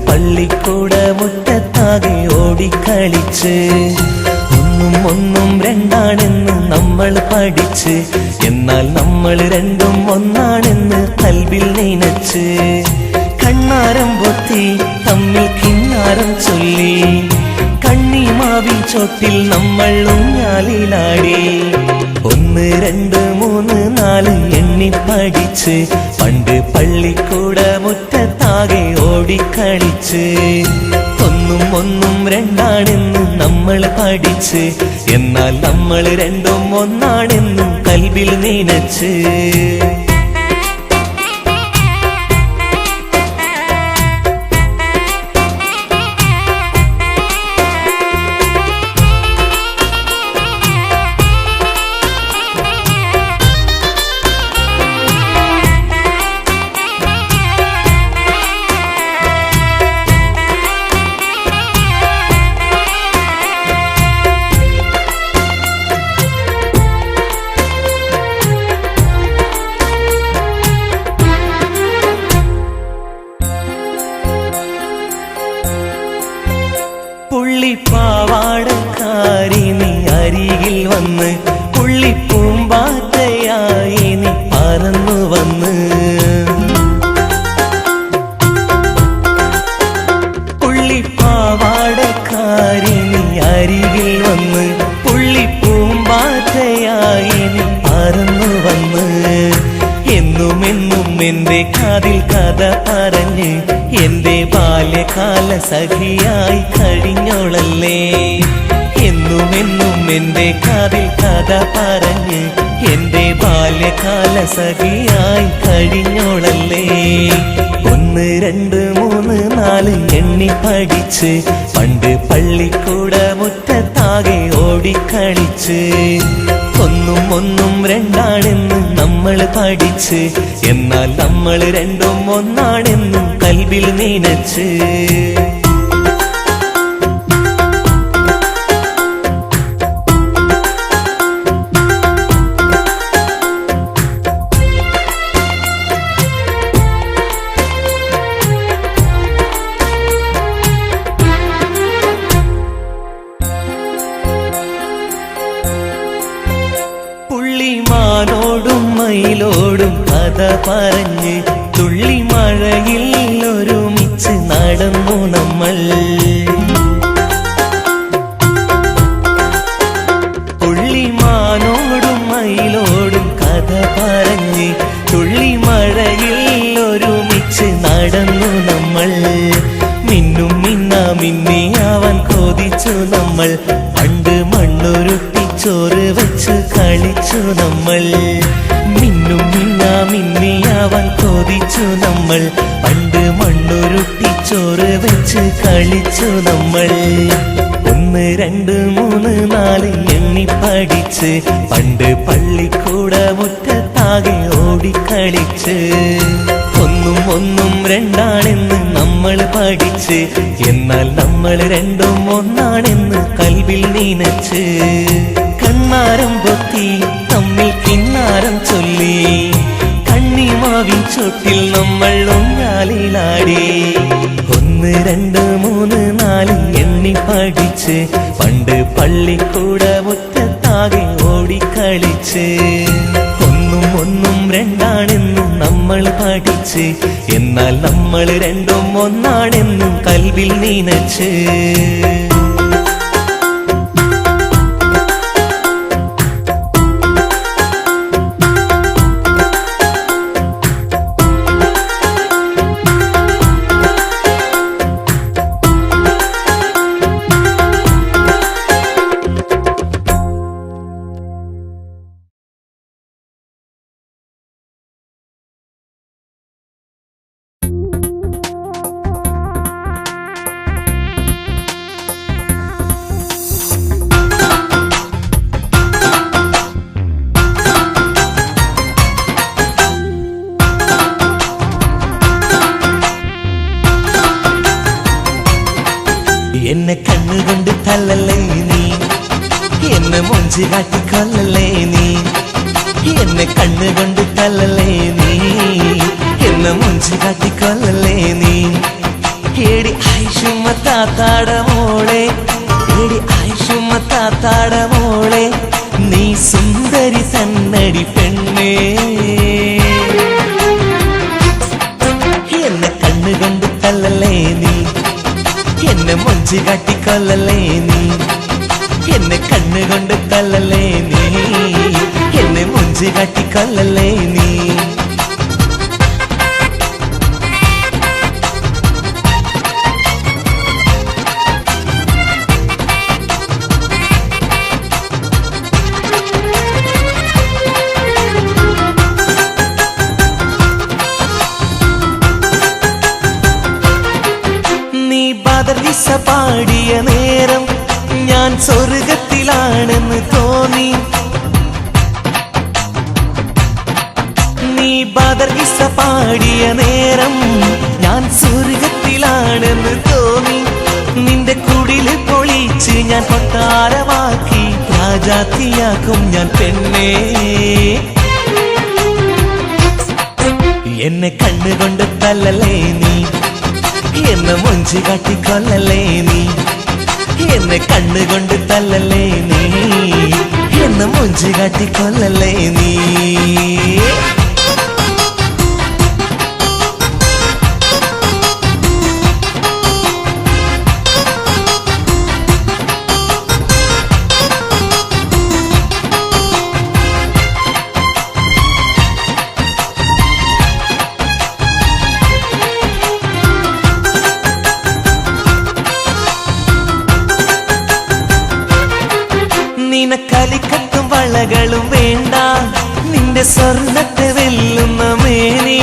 പള്ളിക്കൂട മുറ്റത്താകെ ഓടിക്കളിച്ച് ഒന്നും രണ്ടാണെന്ന് നമ്മൾ പഠിച്ച്, എന്നാൽ നമ്മൾ രണ്ടും ഒന്നാണെന്ന് കൽബിൽ നനച്ച്, കണ്ണാരം പൊത്തി തമ്മിൽ കിന്നാരം ചൊല്ലി, കണ്ണിമാവിൻ ചോട്ടിൽ നമ്മൾ ഊഞ്ഞാലിലാടി. 1 2 3 4 എണ്ണി പഠിച്ച് പണ്ട് പള്ളിക്കൂട മുറ്റത്താകെ ഓടിക്കളിച്ച്, ഒന്നും രണ്ടാണെന്ന് നമ്മൾ പഠിച്ച്, എന്നാൽ നമ്മൾ രണ്ടും ഒന്നാണെന്നും കൽബിൽ നനച്ച്. പുള്ളിപ്പാവാടക്കാരി നീ അരികിൽ വന്ന്, പുള്ളിപ്പൂമ്പാറ്റയായി നീ പറന്നു വന്ന്, പുള്ളിപ്പാവാടക്കാരി നീ അരികിൽ വന്ന്, പുള്ളിപ്പൂമ്പാറ്റയായി നീ പറന്നു വന്ന്, എന്നും എന്റെ കാതിൽ കഥ പറഞ്ഞ് എന്റെ ബാല്യകാല സഖിയായി കഴിഞ്ഞോളല്ലേ. എന്നും എന്റെ കാതിൽ കഥ പറഞ്ഞ് എന്റെ ബാല്യകാല സഖിയായി കഴിഞ്ഞോളല്ലേ. 1 2 3 4 എണ്ണി പഠിച്ച് പണ്ട് പള്ളിക്കൂട മുറ്റത്താകെ ഓടിക്കളിച്ച്, ഒന്നും രണ്ടാണെന്ന് നമ്മൾ പഠിച്ച്, എന്നാൽ നമ്മൾ രണ്ടും ഒന്നാണെന്നും കൽബിൽ നനച്ച്. പുള്ളിമാനോടും മയിലോടും കഥ പറഞ്ഞ് തുള്ളിമഴയിൽ ഒരുമിച്ച് നടന്നു നമ്മൾ. പുള്ളിമാനോടും മയിലോടും കഥ പറഞ്ഞ് തുള്ളിമഴയിൽ ഒരുമിച്ച് നടന്നു നമ്മൾ. മിന്നും മിന്നാമിന്നിയാവാൻ കൊതിച്ചു നമ്മൾ, പണ്ട് മണ്ണുരുട്ടി ചോറ് വെച്ച് കളിച്ചു നമ്മൾ. മിന്നും മിന്നാമിന്നിയാവാൻ കൊതിച്ചു നമ്മൾ, പണ്ട് മണ്ണുരുട്ടി ചോറ് വെച്ച് കളിച്ചു നമ്മൾ. 1 2 3 4 എണ്ണി പഠിച്ച് പണ്ട് പള്ളിക്കൂട മുറ്റത്താകെ ഓടിക്കളിച്ച്, ഒന്നും രണ്ടാണെന്ന് നമ്മൾ പഠിച്ച്, എന്നാൽ നമ്മൾ രണ്ടും ഒന്നാണെന്ന് കൽബിൽ നനച്ച്, കണ്ണാരം പൊത്തി തമ്മിൽ കിന്നാരം ചൊല്ലി, കണ്ണിമാവിൻ ചോട്ടിൽ നമ്മൾ ഊഞ്ഞാലിലാടി. 1 2 3 4 എണ്ണി പഠിച്ച് പണ്ട് പള്ളിക്കൂട മുറ്റത്താകെ ഓടിക്കളിച്ച്, ഒന്നും രണ്ടാണെന്നും നമ്മൾ പഠിച്ച്, എന്നാൽ നമ്മൾ രണ്ടും ഒന്നാണെന്നും കൽബിൽ നനച്ച്. എന്നെ കണ്ണുകൊണ്ട് തല്ലല്ലേ നീ, എന്നെ മൊഞ്ചി കാട്ടിക്കൊല്ലല്ലേ നീ, എന്നെ കണ്ണുകൊണ്ട് തല്ലല്ലേ നീ, എന്നെ മൊഞ്ചി കാട്ടിക്കൊല്ലല്ലേ നീ, എടി ആയിഷുമ്മ താത്താടെ മോളെ, എടി ആയിഷുമ്മ താത്താടെ മോളെ, നീ സുന്ദരി സന്നടി പെണ്ണേ. എന്നെ കണ്ണുകൊണ്ട് തല്ലല്ലേ നീ, എന്നെ മൊഞ്ച് കാട്ടിക്കൊല്ലല്ലേ നീ, എന്നെ കണ്ണുകൊണ്ട് തല്ലല്ലേ നീ, എന്നെ മൊഞ്ച് കാട്ടിക്കൊല്ലല്ലേ നീ. ബദർദിസ പാടിയ നേരം ഞാൻ സ്വർഗത്തിലാണെന്ന് തോന്നി. നീ ബദർദിസ പാടിയ നേരം ഞാൻ സ്വർഗത്തിലാണെന്ന് തോന്നി. നിന്റെ കുടില് പൊളിച്ച് ഞാൻ കൊട്ടാരമാക്കി രാജാത്തിയാക്കും ഞാൻ പെണ്ണേ. എന്നെ കണ്ണുകൊണ്ട് തല്ലല്ലേ നീ, എന്നെ മൊഞ്ച് കാട്ടിക്കൊല്ലല്ലേ നീ, എന്നെ കണ്ണുകൊണ്ട് തല്ലല്ലേ നീ, എന്നെ മൊഞ്ച് കാട്ടിക്കൊല്ലല്ലേ നീ. നിനക്കലിക്കട്ടും വളകളും വേണ്ട, നിന്റെ സ്വർണ്ണത്തെ വെല്ലുന്ന മേനി.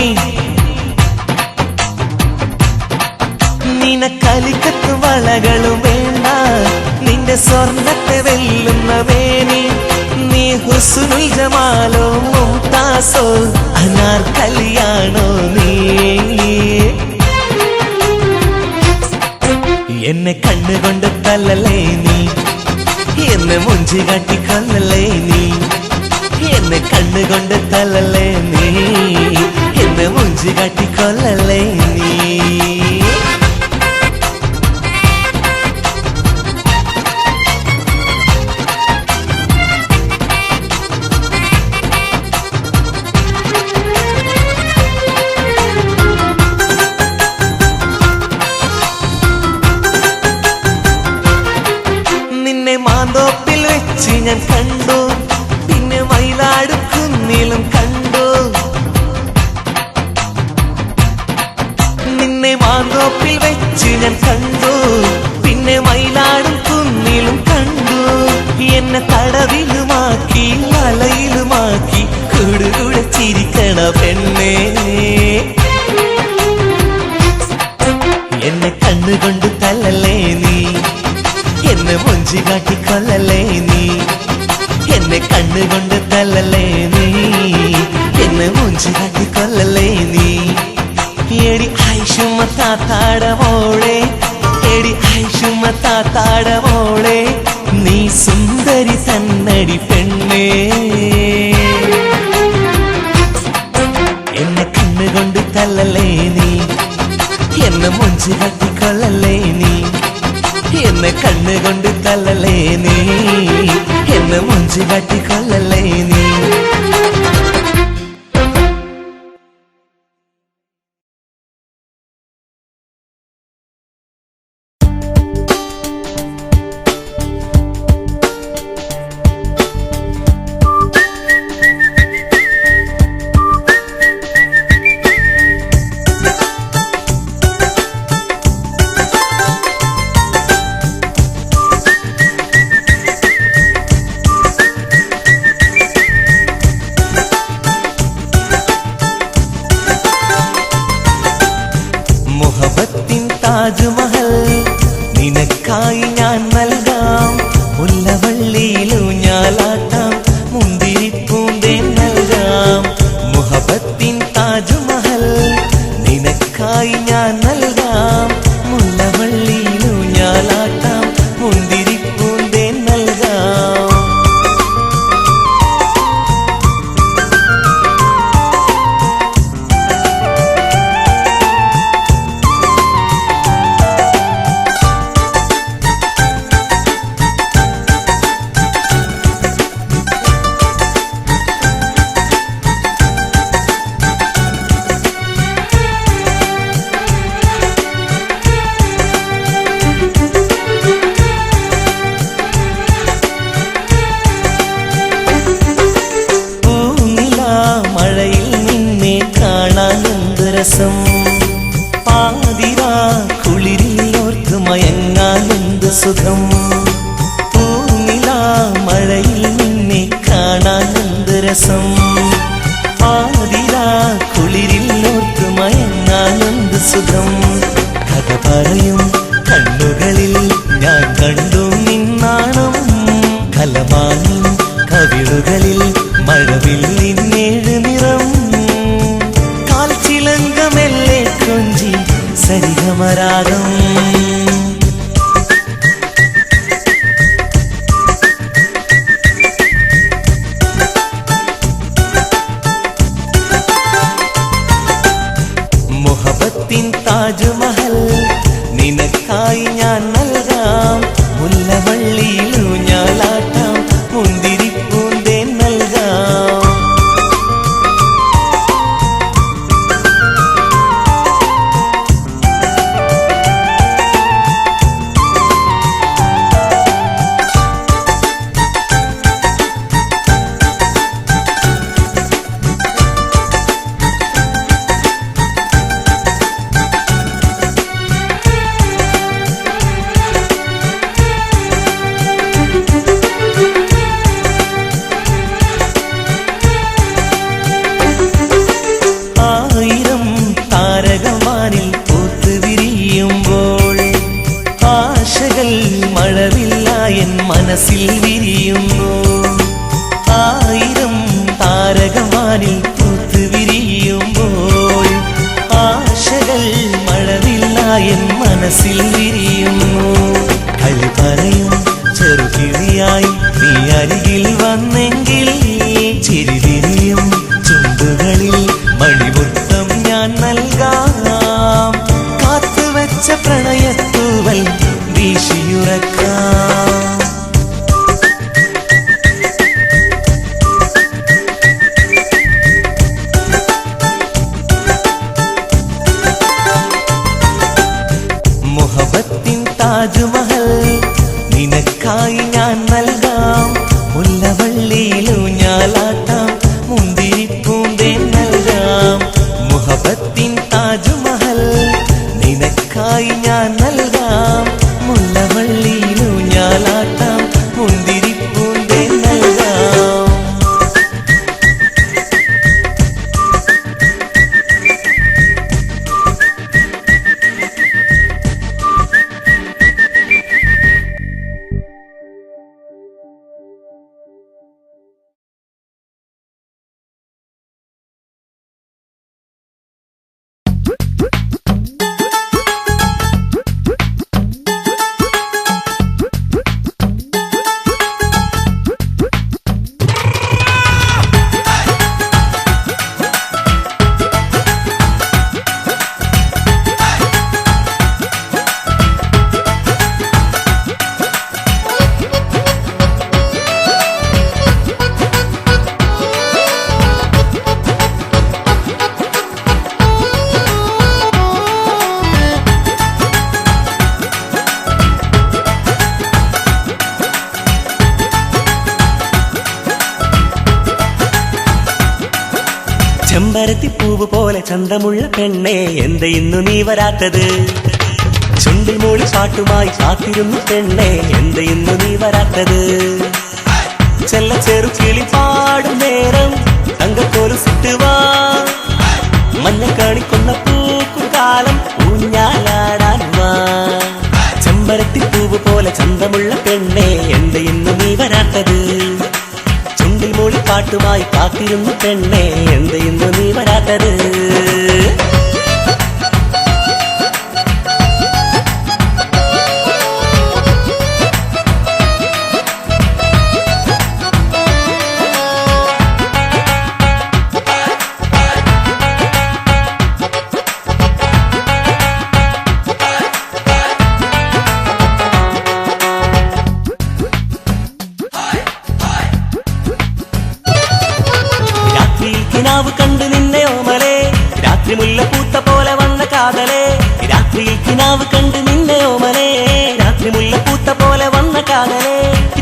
നിനക്കലിക്കട്ടും വളകളും വേണ്ട, നിന്റെ സ്വർണ്ണത്തെ വെല്ലുന്ന മേനി. നീ ഹുസ്നുൽ ജമാലോ മുംതാസോ അനാർക്കലിയാണോ നീ. എന്നെ കണ്ണുകൊണ്ട് തല്ലല്ലേ നീ, എന്നെ മൊഞ്ച് കാട്ടിക്കൊല്ലല്ലേ നീ, എന്നെ കണ്ണുകൊണ്ട് തല്ലല്ലേ നീ, എന്നെ മൊഞ്ച് കാട്ടിക്കൊല്ലല്ലേ നീ. മാന്തോപ്പിൽ വെച്ച് ഞാൻ കണ്ടു, പിന്നെ മയിലാടുക്കുന്നിലും കണ്ടു. നിന്നെ മാന്തോപ്പിൽ വെച്ച് ഞാൻ കണ്ടു, പിന്നെ മയിലാടും കുന്നിലും കണ്ടു. എന്നെ തടവിലുമാക്കി വലയിലുമാക്കി കൂടുകൂടെ ചിരിക്കണ പെണ്ണേ. എന്നെ കണ്ണുകൊണ്ട് തല്ലല്ലേ നീ, എന്നെ മൊഞ്ച് കാട്ടിക്കൊല്ലല്ലേ നീ, എന്നെ കണ്ണുകൊണ്ട് തല്ലല്ലേ നീ, എന്നെ മൊഞ്ച് കാട്ടിക്കൊല്ലല്ലേ നീ. എടി ആയിഷുമ്മ താത്താടെ മോളെ, എടി ആയിഷുമ്മ താത്താടെ മോളെ, നീ സുന്ദരി സന്നടി പെണ്ണേ. എന്നെ കണ്ണുകൊണ്ട് തല്ലല്ലേ നീ, എന്നെ മൊഞ്ച് കാട്ടിക്കൊല്ലല്ലേ നീ, എന്നെ കണ്ണുകൊണ്ട് തല്ലല്ലേ നീ, എന്നെ മൊഞ്ച് കാട്ടിക്കൊല്ലല്ലേ നീ. താജ്മഹൽ നിനക്കായി ഞാൻ നൽകാം, മുല്ലവള്ളിയിലൂഞ്ഞാലാട്ടാം, മുന്തിരിപ്പൂന്തേൻ നൽകാം. മുഹബത്തിൻ താജ്മഹൽ നിനക്കായി ഞാൻ നൽകാം, മുല്ലവള്ളിയിലൂഞ്ഞാലാട്ടാം, മുന്തിരിപ്പൂന്തേൻ നൽകാം. മയങ്ങാനെന്ത് സുഖം. പൂനിലാ മഴയിൽ നിന്നെ കാണാനെന്ത് രസം. ആതിരാ കുളിരിൽ ഓർത്തു മയങ്ങാനെന്ത് സുഖം. കഥ പറയും കണ്ണുകളിൽ ഞാൻ കണ്ടു നിന്നാണം. കലമാനിൻ കവിളുകളിൽ മഴവില്ലിന്നേഴ് നിറം. കാൽച്ചിലങ്കമെല്ലെ കൊഞ്ചി സരിഗമരാഗം. മുഹബത്തിൻ താജ്മഹൽ നിനക്കായി ഞാൻ നൽകാം. മുല്ലവള്ളിയിലൂഞ്ഞാലാട്ടാം, മുന്തിരിപ്പൂന്തേൻ നൽകാം. മനസ്സിൽ വിരിയുന്നു. ആയിരം താരകമാനിൽ പൂത്ത് വിരിയുമ്പോൾ ആശകൾ മഴവില്ലായൻ മനസ്സിൽ വിരിയുന്നു. കളി പറയും ചെറുകിളിയായി നീ അരികിൽ വന്നെങ്കിൽ ചിരി വിരിയും ചുണ്ടുകളിൽ മണിമുത്തം ഞാൻ നൽകാം. കാത്തുവച്ച പ്രണയത്തൂവൽ വീശിയുറക്കാം. മുഹബത്തിൻ താജ്മഹൽ നിനക്കായി ഞാൻ നൽകാം. മുല്ലവള്ളിയിലൂഞ്ഞാലാട്ടാം, മുന്തിരിപ്പൂന്തേൻ നൽകാം. മുഹബത്തിൻ താജ്മഹൽ നിനക്കായി ഞാൻ നൽകാം. മുല്ലവള്ളിയിലൂഞ്ഞാലാട്ടാം, മുന്തിരിപ്പൂന്തേൻ നൽകാം. ചെമ്പരത്തിപ്പൂവ് പോലെ ചന്തമുള്ള പെണ്ണേ, എന്ത് ഇന്നു നീ വരാത്തത്? ചുണ്ടിൽ മൂളി പാട്ടുമായി കാത്തിരുന്നു പെണ്ണേ, എന്ത് ഇന്നു നീ വരാത്തത്? ചെല്ല ചെറു കിളി പാടും നേരം തങ്കത്തോലു സിട്ടുവാ, മഞ്ഞ കാണിക്കുന്ന പൂക്കുകാലം ഊഞ്ഞാലാടാൻ വാ. ചെമ്പരത്തിപ്പൂവ് പോലെ ചന്തമുള്ള പെണ്ണേ, എന്ത് ഇന്നു നീ വരാത്തത്? ചുണ്ടിൽ മൂളി പാട്ടുമായി കാത്തിരുന്നു പെണ്ണേ, എന്ത് ഇന്നു നീ വരാത്തത്? കണ്ടു നിന്നെ ഓമലേ, രാത്രി മുല്ലപ്പൂത്ത പോലെ വന്ന കാതലേ. രാത്രിയിൽ കിനാവ് കണ്ടു നിന്നെ ഓമലേ, രാത്രി മുല്ലപ്പൂത്ത പോലെ വന്ന കാതലേ.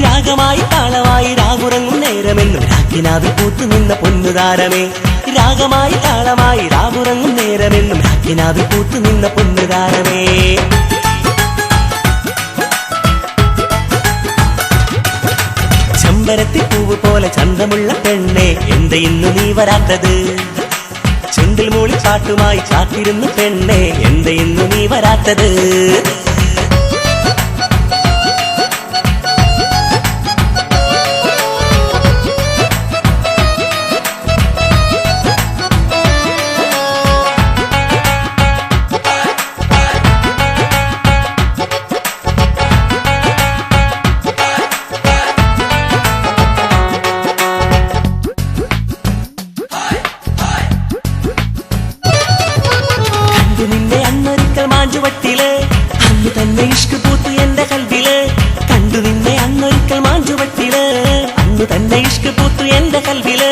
രാഗമായി താളമായി രാവുറങ്ങും നേരമെന്നും രാക്കിനാവിൽ പൂത്തു നിന്ന പൊന്നുതാരമേ. രാഗമായി താളമായി രാവുറങ്ങും നേരമെന്നും രാക്കിനാവിൽ പൂത്തു നിന്ന പൊന്നുതാരമേ. പൂവ് പോലെ ചന്തമുള്ള പെണ്ണെ എന്ത് ഇന്നു നീ വരാത്തത് ചുണ്ടിൽ മൂളി പാട്ടുമായി കാത്തിരുന്നു പെണ്ണെ എന്ത് ഇന്നു നീ വരാത്തത് മാഞ്ചുവട്ടില് അന്ന് തന്നെ ഇഷ്ക് പൂത്തു എന്റെ കൽവില് കണ്ടു നിന്നെ അന്നൊരിക്കൽ മാഞ്ചുവട്ടില് അന്ന് തന്നെ ഇഷ്ക് പൂത്തു എന്റെ കൽവില്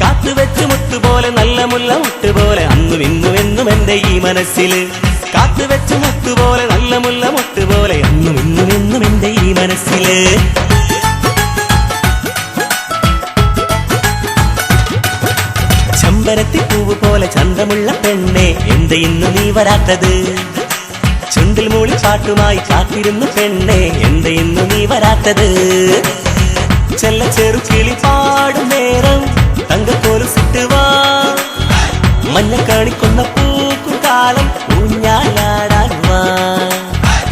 കാത്തുവെച്ച് മുത്തുപോലെ നല്ല മുല്ല മുട്ടുപോലെ അന്നും ഇന്നും എന്നും എന്റെ ഈ മനസ്സില് കാത്തുവെച്ച് മുത്തുപോലെ നല്ല മുല്ല മുട്ടുപോലെ അന്നും ഇന്നും എന്നും എന്റെ ഈ മനസ്സില് ചെമ്പരത്തി പൂവ് പോലെ ചന്തമുള്ള പെണ്ണെ എന്ത് ഇന്നു നീ വരാത്തത് ചുണ്ടിൽ മൂളി പാട്ടുമായി കാത്തിരുന്നു പെണ്ണെ എന്ത് ഇന്നു നീ വരാത്തത് ചെല്ല ചെറു കിളി പാടും നേരം തങ്കക്കോല് സിട്ടുവാ മഞ്ഞ കാണിക്കുന്ന പൂക്കും കാലം ഊഞ്ഞാലാടാൻ വാ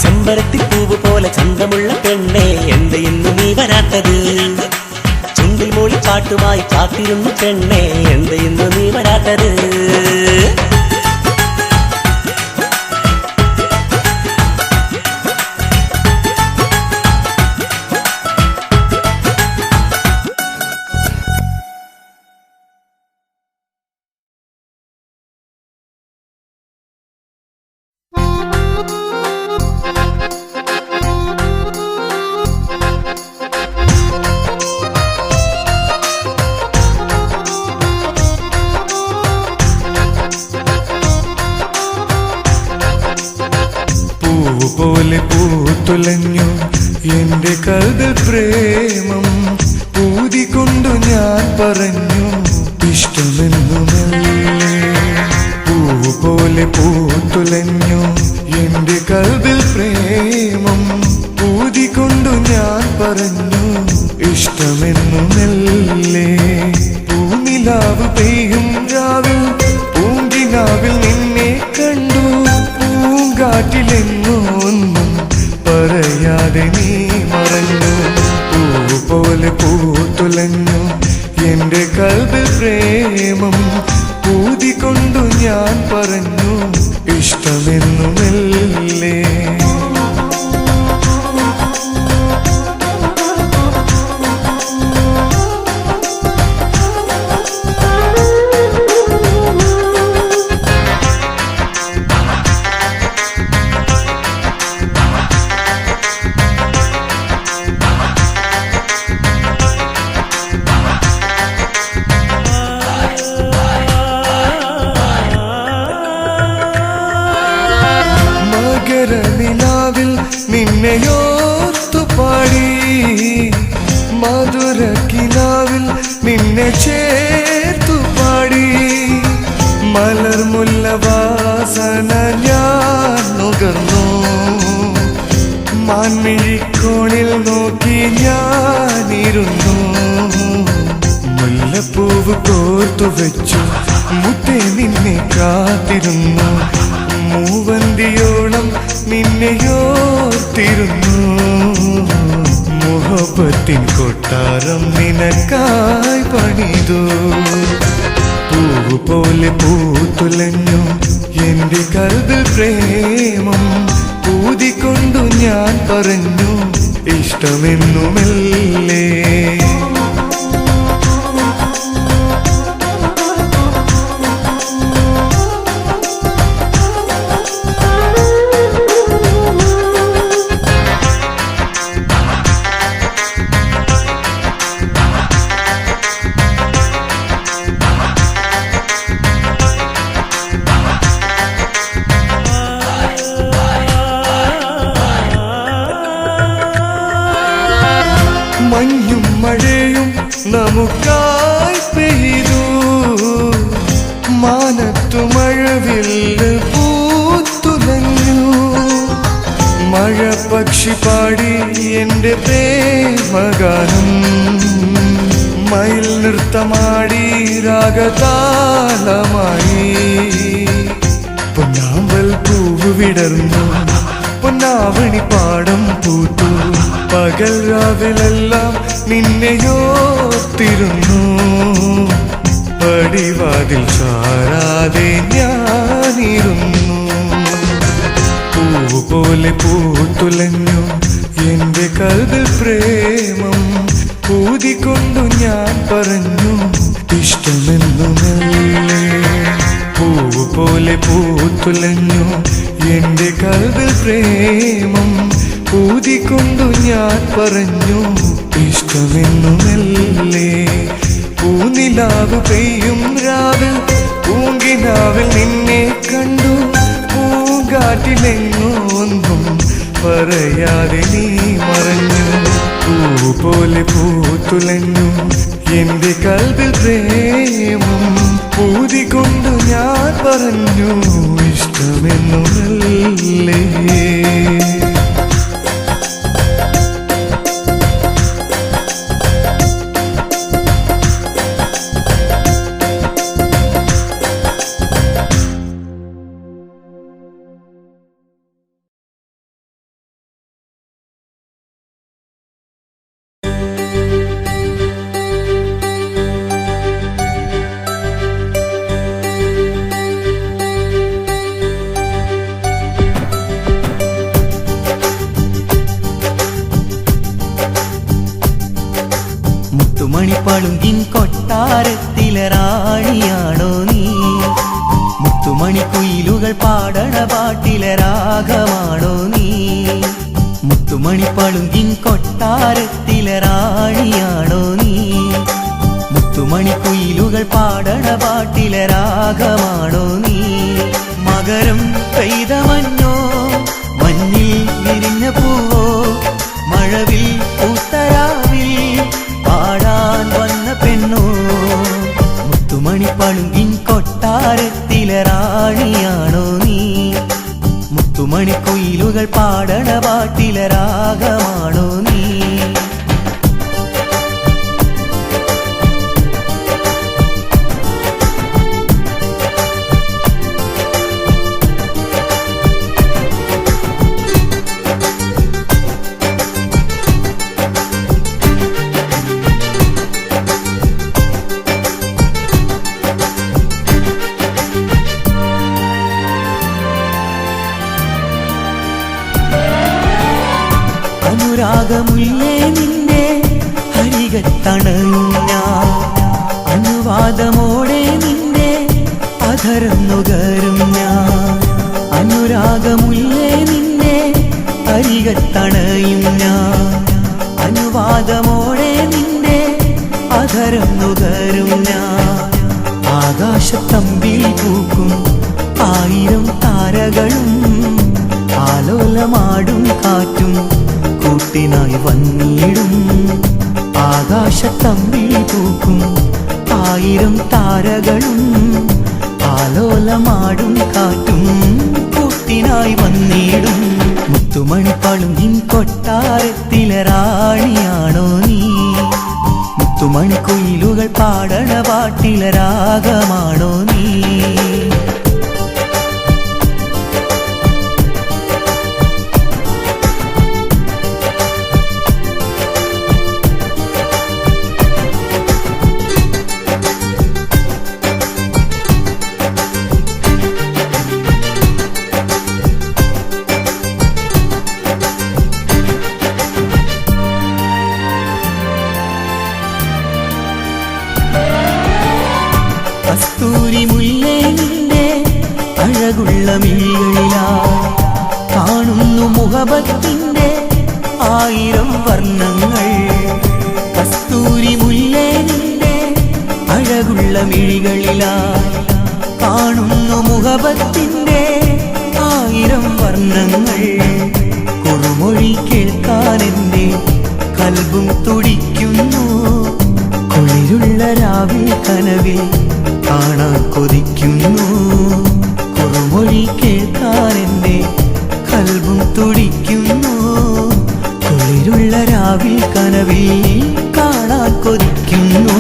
ചെമ്പരത്തി പൂവ് പോലെ ചന്തമുള്ള പെണ്ണെ എന്ത് ഇന്നു നീ വരാത്തത് ചുണ്ടിൽ മൂളി പാട്ടുമായി കാത്തിരുന്നു പെണ്ണെ എന്ത് ഇന്നു നീ വരാത്തത് പോലെ പൂത്തുലഞ്ഞു എന്റെ കൽവിൽ പ്രേമം ഊതിക്കൊണ്ടു ഞാൻ പറഞ്ഞു ഇഷ്ടമെന്നുമല്ലേ പൂപോലെ പൂത്തുലഞ്ഞു എന്റെ കൽവിൽ പ്രേമം ഊതിക്കൊണ്ടു ഞാൻ പറഞ്ഞു ഇഷ്ടമെന്നുമല്ലേ പൂനിലാവ് പെയ്യും രാവിൽ പൂങ്കിനാവിൽ നിന്നെ കണ്ടു പൂങ്കാറ്റിലെങ്ങൊന്നും പറയാതെ നീ മറഞ്ഞു പൂപോലെ പൂത്തുലഞ്ഞു എന്റെ കൽവിൽ പ്രേമം ഊതിക്കൊണ്ടു ഞാൻ പറഞ്ഞു ഇഷ്ടമെന്നുമല്ലേ നിലാവിൽ നിന്നെയോർത്തു പാടി മധുര കിനാവിൽ നിന്നെ ചേർത്തു പാടി മലർമുല്ല വാസന ഞാൻ നുകർന്നു മാൻമിഴിക്കോണിൽ നോക്കി ഞാനിരുന്നു മുല്ലപ്പൂവ് കോർത്തു വെച്ചു മുത്തേ നിന്നെ കാത്തിരുന്നു മൂവന്തിയോളം നിന്നെയോർത്തിരുന്നു മുഹബത്തിൻ കൊട്ടാരം നിനക്കായി പണിതു പൂവ് പോലെ പൂത്തുലഞ്ഞു എന്റെ കൽവിൽ പ്രേമം ഊതിക്കൊണ്ടു ഞാൻ പറഞ്ഞു ഇഷ്ടമെന്നുമല്ലേ മഞ്ഞും മഴയും നമുക്കായി പെയ്തു മാനത്തു മഴവില്ല് പൂത്തുലഞ്ഞു മഴ പക്ഷി പാടി എന്റെ പ്രേമഗാനം മയിൽ നൃത്തമാടി രാഗതാളമായി പൊന്നാമ്പൽ പൂവ് വിടർന്നു പൊന്നാവണി പാടം പൂത്തു പകൽ രാവിലെല്ലാം നിന്നെയോർത്തിരുന്നു പടിവാതിൽ ചാരാതെ ഞാനിരുന്നു പൂവ് പോലെ പൂത്തുലഞ്ഞു എന്റെ കൽവിൽ പ്രേമം ഊതിക്കൊണ്ടു ഞാൻ പറഞ്ഞു ഇഷ്ടമെന്നുമല്ലേ പൂവ് പോലെ പൂത്തുലഞ്ഞു എന്റെ കൽവിൽ പ്രേമം ഊതിക്കൊണ്ടു ഞാൻ പറഞ്ഞു ഇഷ്ടമെന്നുമല്ലേ പൂനിലാവ് പെയ്യും രാവിൽ പൂങ്കിനാവിൽ നിന്നെ കണ്ടു പൂങ്കാറ്റിലെങ്ങോ ഒന്നും പറയാതെ നീ മറഞ്ഞു പൂവ് പോലെ പൂത്തുലഞ്ഞു എന്റെ കൽവിൽ പ്രേമം ഊതിക്കൊണ്ടു ഞാൻ പറഞ്ഞു ഇഷ്ടമെന്നുമല്ലേ മുത്തുമണിപ്പളുങ്കിൻ കൊട്ടാരത്തിലെ റാണിയാണോ നീ മുത്തുമണിക്കുയിലുകൾ പാടണ പാട്ടിലെ രാഗമാണോ നീ മുത്തുമണിപ്പളുങ്കിൻ കൊട്ടാരത്തിലെ റാണിയാണോ നീ മുത്തുമണിക്കുയിലുകൾ പാടണ പാട്ടിലെ രാഗമാണോ നീ മകരം പെയ്ത മഞ്ഞോ മഞ്ഞിൽ വിരിഞ്ഞ പൂവോ മഴവിൽ പൂത്തരാവിൽ പാടാൻ വന്ന പെണ്ണോ മുത്തുമണിപ്പളുങ്കിൻ കൊട്ടാരത്തിലെ റാണിയാണോ നീ മുത്തുമണിക്കുയിലുകൾ പാടണ പാട്ടിലെ രാഗമാണോ നീ അനുരാഗമുല്ലേ നിന്നെ ഹരികത്തണയും ഞാൻ അനുവാദമോടെ നിന്നെ അധരം നുകരും ഞാൻ അനുരാഗമുല്ലേ നിന്നെ ഹരികത്തണയും ഞാൻ അനുവാദമോടെ നിന്നെ അധരം നുകരും ഞാൻ ആകാശത്തമ്പിൽ പൂക്കും ആയിരം താരകളും ആലോലമാടും കാറ്റും കൂട്ടിനായി വന്നിടും ആകാശത്തമ്പിൽ പൂക്കും ആയിരം താരകളും ആലോലമാടും കാറ്റും കൂട്ടിനായി വന്നിടും മുത്തുമണിപ്പളുങ്കിൻ കൊട്ടാരത്തിലെ റാണിയാണോ നീ മുത്തുമണിക്കുയിലുകൾ പാടണ പാട്ടിലെ രാഗമാണോ നീ കസ്തൂരി മുല്ലേ നിന്റെ അഴകുള്ള മിഴികളിലായി കാണുന്നു മുഹബത്തിന്റെ ആയിരം വർണ്ണങ്ങൾ കസ്തൂരി മുല്ലേ നിന്റെ അഴകുള്ള മിഴികളിലായി കാണുന്നു മുഹബത്തിന്റെ ആയിരം വർണ്ണങ്ങൾ കുറുമൊഴി കേൾക്കാൻ എന്റെ കൽബും തുടിക്കുന്നു കുളിരുള്ള രാവിൽ കനവിൽ കാണാൻ കൊതിക്കുന്നു കുറുമൊഴി കേൾക്കാൻ എന്റെ കൽബും തുടിക്കുന്നു കുളിരുള്ള രാവിൽ കനവിൽ കാണാൻ കൊതിക്കുന്നു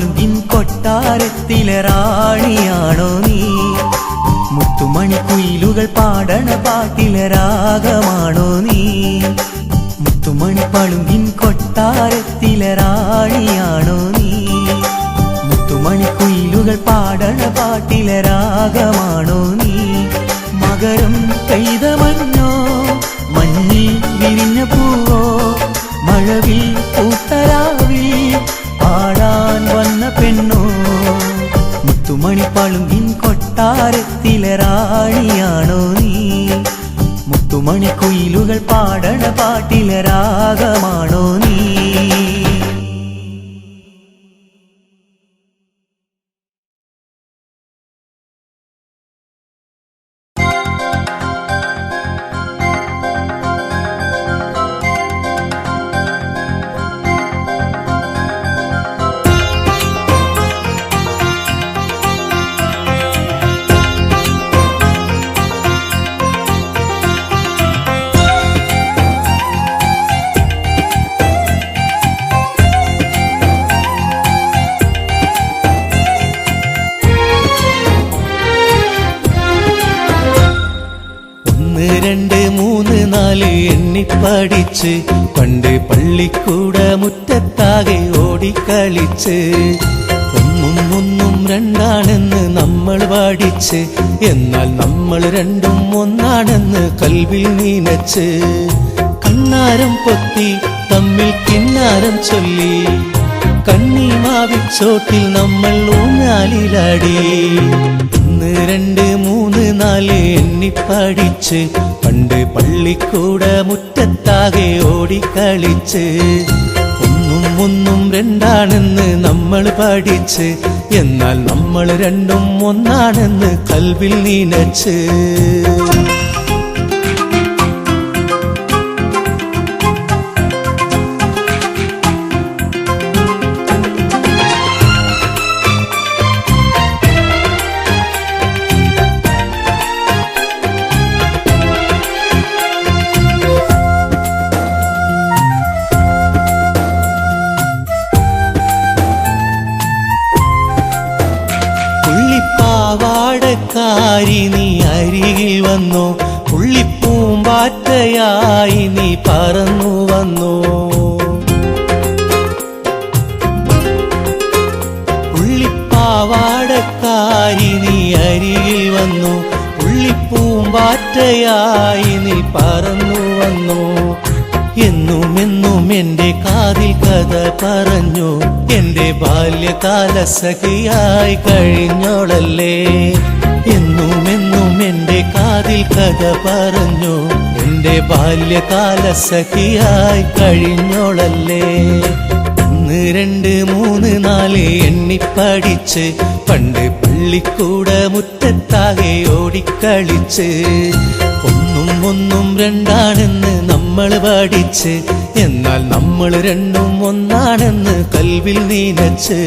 പളുങ്കിൻ കൊട്ടാരത്തിലെ റാണിയാണോ നീ? മുത്തുമണിക്കുയിലുകൾ പാടണ പാട്ടിലെ രാഗമാണോ നീ? മുത്തുമണി പളുങ്കിൻ കൊട്ടാരത്തിലെ റാണിയാണോ നീ? മുത്തുമണിക്കുയിലുകൾ പാടണ പാട്ടിലെ രാഗമാണോ നീ? മകരം പെയ്ത മഞ്ഞോ, മഞ്ഞിൽ വിരിഞ്ഞ പൂവോ, മഴവിൽ പൂത്തരാവിൽ പാടാൻ വന്ന പെണ്ണോ? മുത്തുമണി പളുങ്കിൻ കൊട്ടാരത്തിലെ റാണിയാണോ നീ? മുത്തുമണിക്കുയിലുകൾ പാടണ പാട്ടിലെ രാഗമാണോ നീ? പഠിച്ച് പണ്ട് പള്ളിക്കൂട മുറ്റത്താകെ ഓടിക്കളിച്ച് ഒന്നും ഒന്നും രണ്ടാണെന്ന് നമ്മൾ പഠിച്ച് എന്നാൽ നമ്മൾ രണ്ടും ഒന്നാണെന്ന് കൽവിൽ നീനച്ച് കണ്ണാരം പൊത്തി തമ്മിൽ കിന്നാരം ചൊല്ലി കണ്ണിമാവിച്ചോട്ടിൽ നമ്മൾ ഊഞ്ഞാലിലാടി 1 2 3 4 എണ്ണി പഠിച്ച് പണ്ട് പള്ളിക്കൂട മുറ്റത്താകെ ഓടിക്കളിച്ച് ഒന്നും ഒന്നും രണ്ടാണെന്ന് നമ്മൾ പഠിച്ച് എന്നാൽ നമ്മൾ രണ്ടും ഒന്നാണെന്ന് കൽവിൽ നീനച്ച് പാവാടക്കാരി നീ അരികിൽ വന്നോ പുള്ളിപ്പൂമ്പാറ്റയായി നീ പറന്നു വന്നോ പുള്ളിപ്പാവാടക്കാരി നീ അരികിൽ വന്നോ പുള്ളിപ്പൂമ്പാറ്റയായി നീ പറന്നു വന്നോ എന്നും എന്നും എന്റെ കാതിൽ കഥ പറഞ്ഞു എന്റെ ബാല്യകാല സഖിയായി കഴിഞ്ഞോളല്ലേ എന്നും എന്നും എന്റെ കാതിൽ കഥ പറഞ്ഞു എന്റെ ബാല്യകാല സഖിയായി കഴിഞ്ഞോളല്ലേ 1 2 3 4 എണ്ണി പഠിച്ച് പണ്ട് പള്ളിക്കൂട മുറ്റത്താകെ ഓടിക്കളിച്ച് ഒന്നും ഒന്നും രണ്ടാണെന്ന് നമ്മൾ പഠിച്ച് എന്നാൽ നമ്മൾ രണ്ടും ഒന്നാണെന്ന് കൽവിൽ നീനച്ച്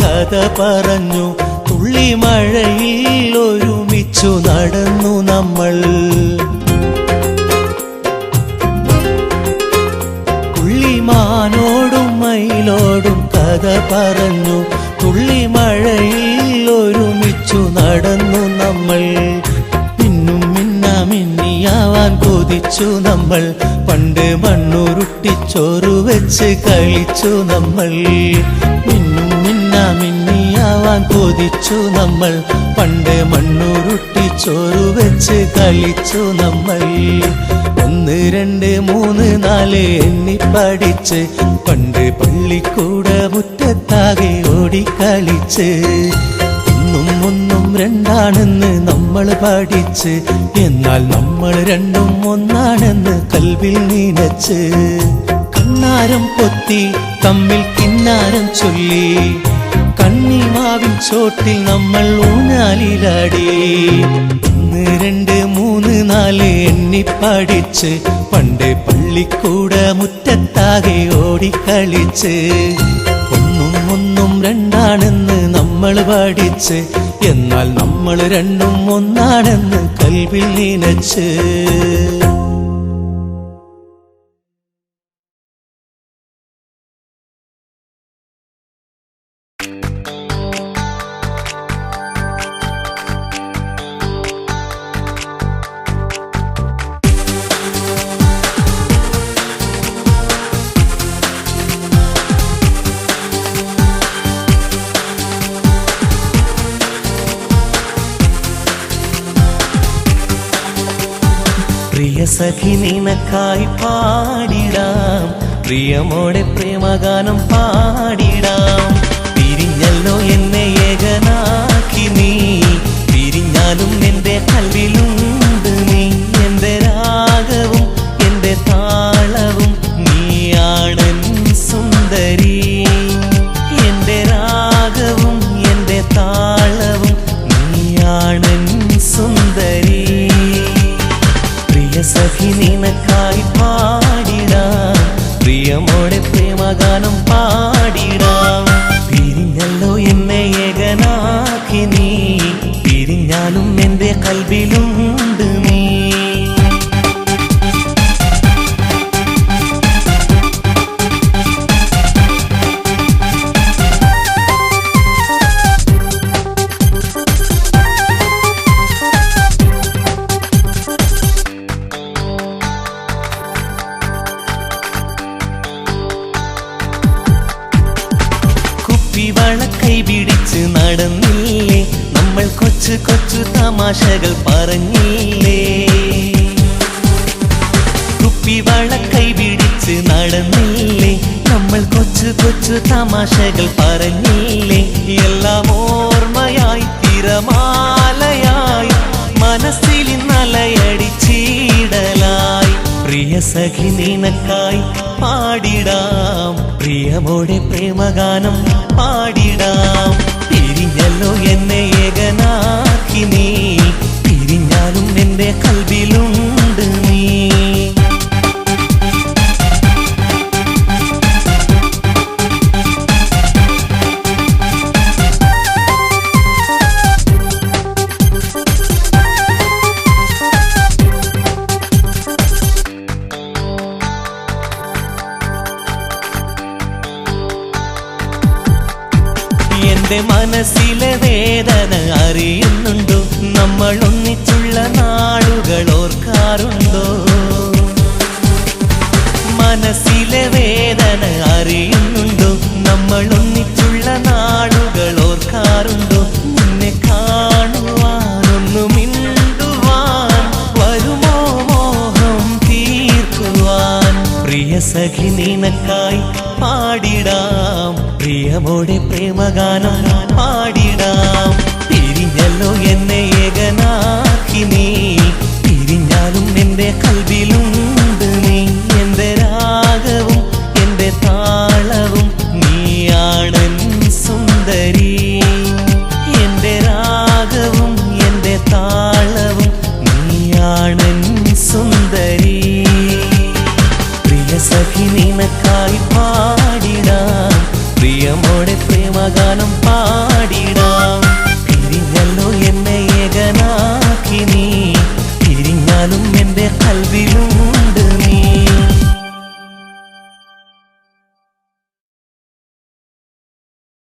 കഥ പറഞ്ഞു തുള്ളിമഴയിൽ ഒരുമിച്ചു നടന്നു നമ്മൾ തുള്ളിമാനോടും മയിലോടും കഥ പറഞ്ഞു തുള്ളിമഴയിൽ ഒരുമിച്ചു നടന്നു നമ്മൾ മിന്നും മിന്നാമിന്നിയാവാൻ കൊതിച്ചു നമ്മൾ പണ്ട് മണ്ണുരുട്ടിച്ചോറ് വെച്ച് കളിച്ചു നമ്മൾ മിന്നും മിന്നാമിന്നിയാവാൻ കൊതിച്ചു നമ്മൾ പണ്ട് മണ്ണുരുട്ടിച്ചോറ് വെച്ച് കളിച്ചു നമ്മൾ 1 2 3 4 എണ്ണി പഠിച്ച് പണ്ട് പള്ളിക്കൂട മുറ്റത്താകെ ഓടിക്കളിച്ച് ഒന്നും ഒന്നും രണ്ടാണെന്ന് നമ്മൾ പഠിച്ച് എന്നാൽ നമ്മൾ രണ്ടും ഒന്നാണെന്ന് കൽവിൽ നീനച്ച് കണ്ണാരം പൊത്തി തമ്മിൽ കിന്നാരം ചൊല്ലി കണ്ണി മാവിൻ ചോട്ടിൽ നമ്മൾ ഊഞ്ഞാലിലാടി 1 2 3 4 എണ്ണി പഠിച്ച് പണ്ട് പള്ളിക്കൂട മുറ്റത്താകെ ഓടിക്കളിച്ച് ഒന്നും ഒന്നും രണ്ടാണെന്ന് നമ്മൾ പഠിച്ച് എന്നാൽ നമ്മൾ രണ്ടും ഒന്നാണെന്ന് കൽവിൽ നനച്ച് പ്രിയ സഖി നിനക്കായി പാടിടാം പ്രിയമോടെ പ്രേമഗാനം പാടിടാം പിരിഞ്ഞല്ലോ എന്നെ ഏകനാക്കി നീ പിരിഞ്ഞാലും എന്റെ കൽവിലുണ്ട് നീ എന്റെ രാഗവും എന്റെ താളവും നീയാണൻ സുന്ദരി എന്റെ രാഗവും എന്റെ താളവും നീയാണൻ സുന്ദരി പ്രിയ സഖി നിനക്കായി പാടിടാം പ്രിയമോടെ പ്രേമഗാനം പാടിടാം പിരിഞ്ഞല്ലോ എന്നെ ഏകനാക്കി നീ പിരിഞ്ഞാലും എന്റെ കൽവിലുണ്ട് നീ വളക്കൈ പിടിച്ച് നടന്നില്ലേ നമ്മൾ കൊച്ചു കൊച്ചു തമാശകൾ പറഞ്ഞില്ലേ കുപ്പി വളക്കൈ പിടിച്ച് നടന്നില്ലേ നമ്മൾ കൊച്ചു കൊച്ചു തമാശകൾ പറഞ്ഞില്ലേ എല്ലാം ഓർമ്മയായി തിരമാലയായി മനസ്സിൽ നലയടിച്ചിടലായി പ്രിയ സഖി നിനക്കായി പാടിടാം പ്രിയമോടെ പ്രേമഗാനം പാടിടാം പിരിഞ്ഞല്ലോ എന്നെ ഏകനാക്കി നീ പിരിഞ്ഞാലും എന്റെ കൽവിലുണ്ട് നീ എന്റെ മനസ്സിലെ വേദന അറിയുന്നുണ്ടോ നമ്മൾ ഒന്നിച്ചുള്ള നാളുകൾ ഓർക്കാറുണ്ടോ മനസ്സിലെ വേദന അറിയുന്നുണ്ടോ നമ്മൾ ഒന്നിച്ചുള്ള നാളുകൾ ഓർക്കാറുണ്ടോ നിന്നെ കാണുവാനൊന്നു മിണ്ടുവാൻ വരുമോ മോഹം തീർക്കുവാൻ പ്രിയ സഖി നിനക്കായി പാടിടാം പ്രിയമോടെ പ്രേമഗാനം പാടിടാം പിരിഞ്ഞല്ലോ എന്നെ ഏകനാക്കി നീ പിരിഞ്ഞാലും എന്റെ കൽവിലുണ്ട് നീ എന്റെ രാഗവും എന്റെ താളവും നീയാണൻ സുന്ദരി എന്റെ രാഗവും എന്റെ താളവും നീയാണൻ സുന്ദരി പ്രിയ സഖി നിനക്കായി പാടിടാം പ്രിയമോടെ പ്രേമഗാനം പാടിടാം പിരിഞ്ഞല്ലോ എന്നെ ഏകനാക്കി നീ പിരിഞ്ഞാലും എന്റെ കൽവിൽ